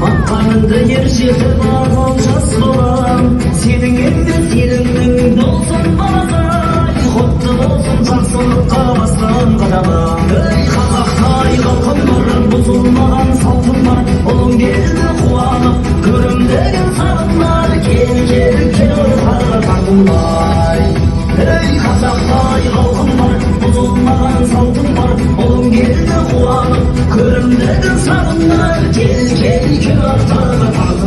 Akkanında yer şehir var olacağız olan. Senin endi senin dolsun bana. Kutlu olsun жақсылыққа bastan qadama. Ey Қазақтай халқым бар, бұзылмаған салтым бар. Ұлың келді қуанып, көрімдеген сағындар. Кел, кел, кел ойға тартылмай. Ey Қазақтай халқым бар, бұзылмаған салтым бар. Ұлың келді қуанып, көрімдеген сағындар. Кел, кел, кел ойға